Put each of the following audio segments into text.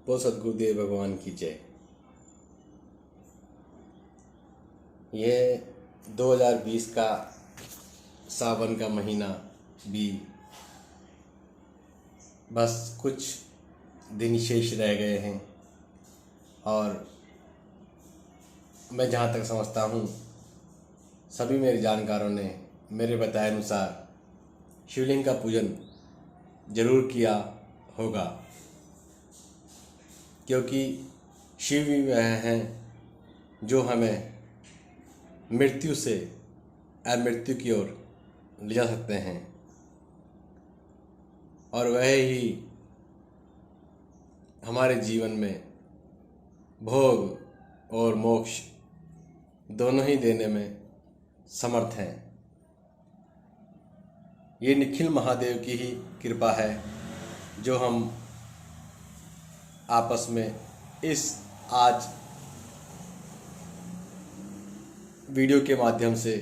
वो सद्गुरुदेव भगवान की जय। यह 2020 का सावन का महीना भी बस कुछ दिन शेष रह गए हैं और मैं जहाँ तक समझता हूँ सभी मेरे जानकारों ने मेरे बताए अनुसार शिवलिंग का पूजन जरूर किया होगा, क्योंकि शिव ही वह हैं जो हमें मृत्यु से अमृत्यु की ओर ले जा सकते हैं और वह ही हमारे जीवन में भोग और मोक्ष दोनों ही देने में समर्थ हैं। ये निखिल महादेव की ही कृपा है जो हम आपस में इस आज वीडियो के माध्यम से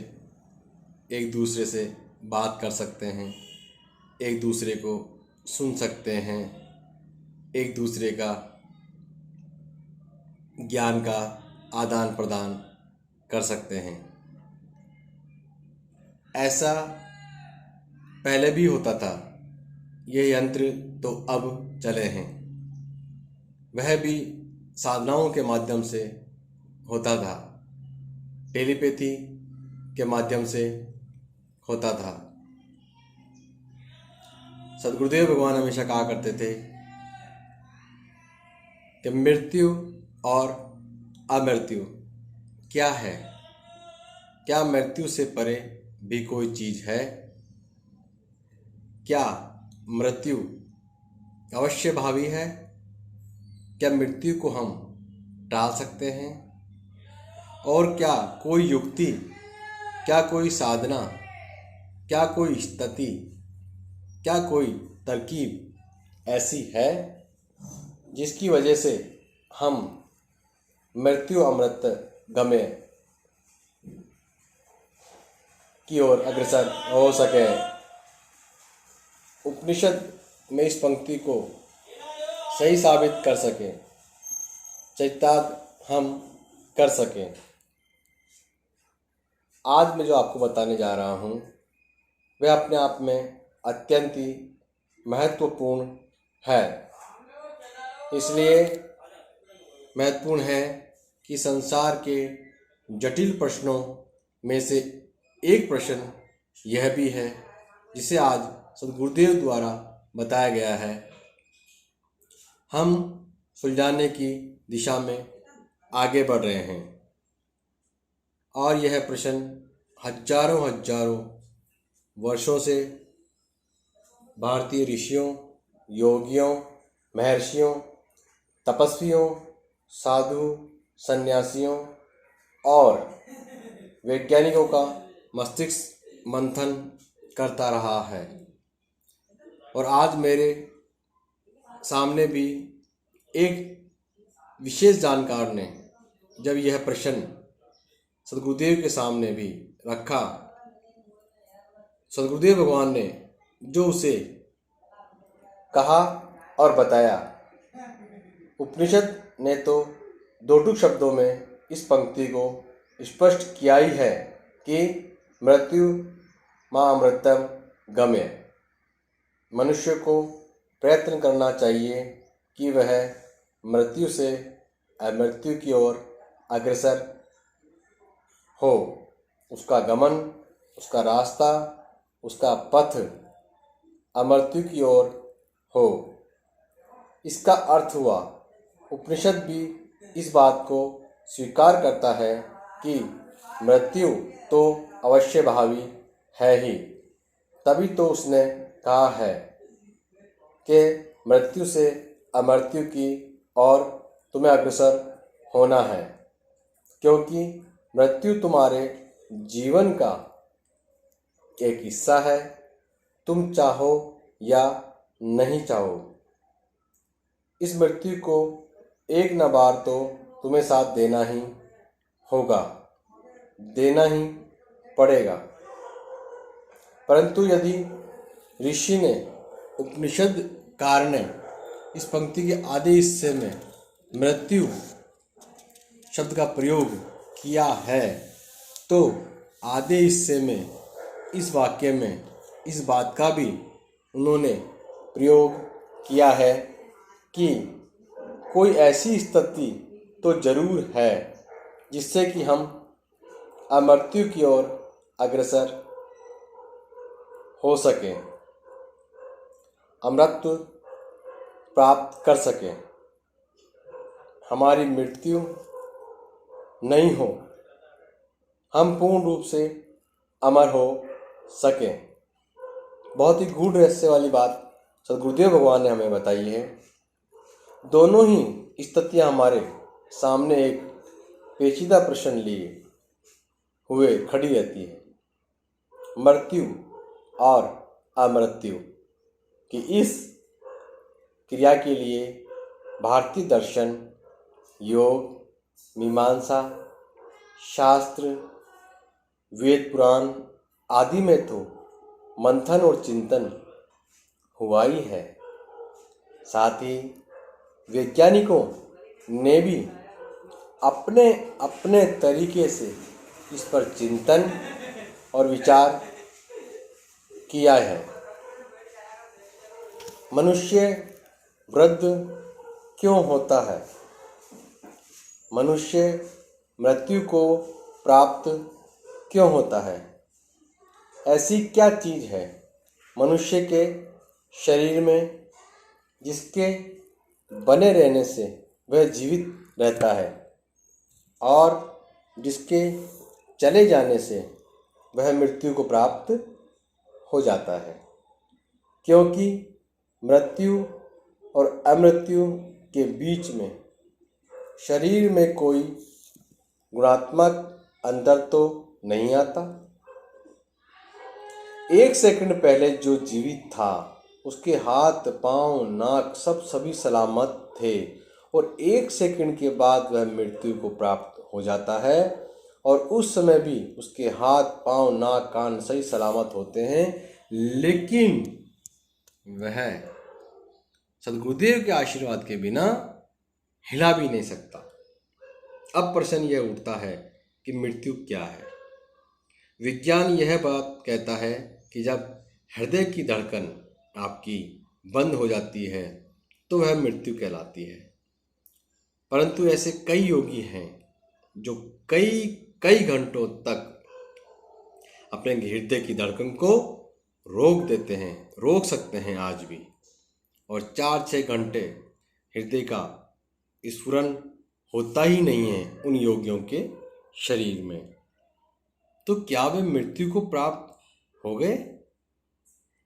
एक दूसरे से बात कर सकते हैं, एक दूसरे को सुन सकते हैं, एक दूसरे का ज्ञान का आदान प्रदान कर सकते हैं। ऐसा पहले भी होता था, ये यंत्र तो अब चले हैं, वह भी साधनाओं के माध्यम से होता था, टेलीपैथी के माध्यम से होता था। सद्गुरुदेव भगवान हमेशा कहा करते थे कि मृत्यु और अमृत्यु क्या है, क्या मृत्यु से परे भी कोई चीज़ है, क्या मृत्यु अवश्य भावी है, क्या मृत्यु को हम टाल सकते हैं और क्या कोई युक्ति, क्या कोई साधना, क्या कोई स्थिति, क्या कोई तरकीब ऐसी है जिसकी वजह से हम मृत्यु अमृत गम्य की ओर अग्रसर हो सके। उपनिषद में इस पंक्ति को सही साबित कर सके, चरितार्थ हम कर सकें। आज मैं जो आपको बताने जा रहा हूँ वह अपने आप में अत्यंत ही महत्वपूर्ण है। इसलिए महत्वपूर्ण है कि संसार के जटिल प्रश्नों में से एक प्रश्न यह भी है जिसे आज सद्गुरुदेव द्वारा बताया गया है। हम सुलझाने की दिशा में आगे बढ़ रहे हैं और यह प्रश्न हजारों वर्षों से भारतीय ऋषियों, योगियों, महर्षियों, तपस्वियों, साधु, सन्यासियों और वैज्ञानिकों का मस्तिष्क मंथन करता रहा है। और आज मेरे सामने भी एक विशेष जानकार ने जब यह प्रश्न सद्गुरुदेव के सामने भी रखा, सद्गुरुदेव भगवान ने जो उसे कहा और बताया, उपनिषद ने तो दो टूक शब्दों में इस पंक्ति को स्पष्ट किया ही है कि मृत्यु मा अमृतम गम्य। मनुष्य को प्रयत्न करना चाहिए कि वह मृत्यु से अमृत्यु की ओर अग्रसर हो, उसका गमन, उसका रास्ता, उसका पथ अमृत्यु की ओर हो। इसका अर्थ हुआ उपनिषद भी इस बात को स्वीकार करता है कि मृत्यु तो अवश्य भावी है ही, तभी तो उसने कहा है कि मृत्यु से अमृत्यु की ओर तुम्हें अग्रसर होना है, क्योंकि मृत्यु तुम्हारे जीवन का एक हिस्सा है, तुम चाहो या नहीं चाहो। इस मृत्यु को एक न बार तो तुम्हें साथ देना ही होगा, देना ही पड़ेगा। परंतु यदि ऋषि ने, उपनिषदकार ने इस पंक्ति के आधे हिस्से में मृत्यु शब्द का प्रयोग किया है, तो आधे हिस्से में इस वाक्य में इस बात का भी उन्होंने प्रयोग किया है कि कोई ऐसी स्थिति तो जरूर है जिससे कि हम अमृत्यु की ओर अग्रसर हो सकें, अमृत प्राप्त कर सकें, हमारी मृत्यु नहीं हो, हम पूर्ण रूप से अमर हो सकें। बहुत ही गूढ़ रहस्य वाली बात सद्गुरुदेव भगवान ने हमें बताई है। दोनों ही स्थितियाँ हमारे सामने एक पेचीदा प्रश्न लिए हुए खड़ी रहती है, मृत्यु और अमृत्यु की इस क्रिया के लिए भारतीय दर्शन, योग, मीमांसा, शास्त्र, वेद पुराण आदि में तो मंथन और चिंतन हुआ ही है। साथ ही वैज्ञानिकों ने भी अपने अपने तरीके से इस पर चिंतन और विचार किया है। मनुष्य वृद्ध क्यों होता है? मनुष्य मृत्यु को प्राप्त क्यों होता है? ऐसी क्या चीज़ है मनुष्य के शरीर में जिसके बने रहने से वह जीवित रहता है और जिसके चले जाने से वह मृत्यु को प्राप्त हो जाता है? क्योंकि मृत्यु और अमृत्यु के बीच में शरीर में कोई गुणात्मक अंतर तो नहीं आता। एक सेकंड पहले जो जीवित था उसके हाथ, पांव, नाक सभी सलामत थे और एक सेकंड के बाद वह मृत्यु को प्राप्त हो जाता है और उस समय भी उसके हाथ, पांव, नाक, कान सही सलामत होते हैं, लेकिन वह सद्गुरुदेव के आशीर्वाद के बिना हिला भी नहीं सकता। अब प्रश्न यह उठता है कि मृत्यु क्या है? विज्ञान यह बात कहता है कि जब हृदय की धड़कन आपकी बंद हो जाती है तो वह मृत्यु कहलाती है। परंतु ऐसे कई योगी हैं जो कई घंटों तक अपने हृदय की धड़कन को रोक सकते हैं आज भी, और 4-6 घंटे हृदय का स्फुरन होता ही नहीं है उन योगियों के शरीर में। तो क्या वे मृत्यु को प्राप्त हो गए?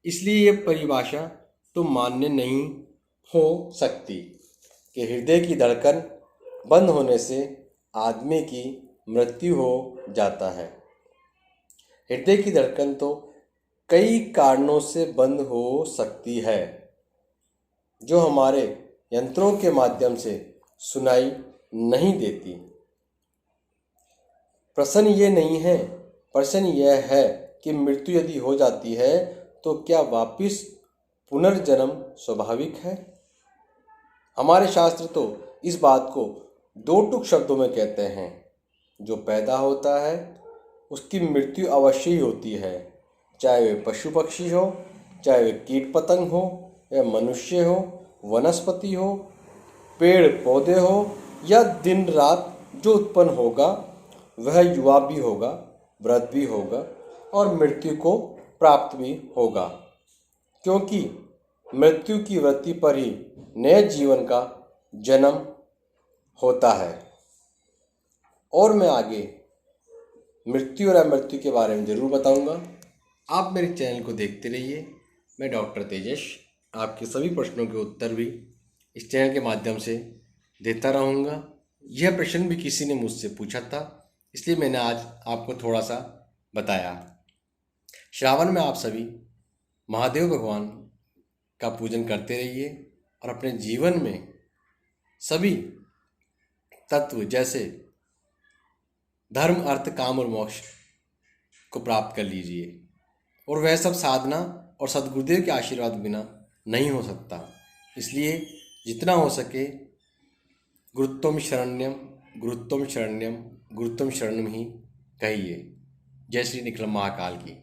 इसलिए यह परिभाषा तो मान्य नहीं हो सकती कि हृदय की धड़कन बंद होने से आदमी की मृत्यु हो जाता है। हृदय की धड़कन तो कई कारणों से बंद हो सकती है जो हमारे यंत्रों के माध्यम से सुनाई नहीं देती। प्रश्न यह है कि मृत्यु यदि हो जाती है तो क्या वापिस पुनर्जन्म स्वाभाविक है? हमारे शास्त्र तो इस बात को 2 टूक शब्दों में कहते हैं, जो पैदा होता है उसकी मृत्यु अवश्य ही होती है, चाहे वे पशु पक्षी हो, चाहे वे कीट पतंग हो, या मनुष्य हो, वनस्पति हो, पेड़ पौधे हो, या दिन रात जो उत्पन्न होगा वह युवा भी होगा, वृद्ध भी होगा और मृत्यु को प्राप्त भी होगा, क्योंकि मृत्यु की वृत्ति पर ही नए जीवन का जन्म होता है। और मैं आगे मृत्यु और अमृत्यु के बारे में ज़रूर बताऊंगा। आप मेरे चैनल को देखते रहिए। मैं डॉक्टर तेजस आपके सभी प्रश्नों के उत्तर भी इस चैनल के माध्यम से देता रहूँगा। यह प्रश्न भी किसी ने मुझसे पूछा था, इसलिए मैंने आज आपको थोड़ा सा बताया। श्रावण में आप सभी महादेव भगवान का पूजन करते रहिए और अपने जीवन में सभी तत्व जैसे धर्म, अर्थ, काम और मोक्ष को प्राप्त कर लीजिए। और वह सब साधना और सद्गुरुदेव के आशीर्वाद बिना नहीं हो सकता। इसलिए जितना हो सके गुरुत्वम शरण्यम गुरुत्वम शरण्यम गुरुत्वम शरणम ही कहिए। जय श्री निखिल महाकाल की।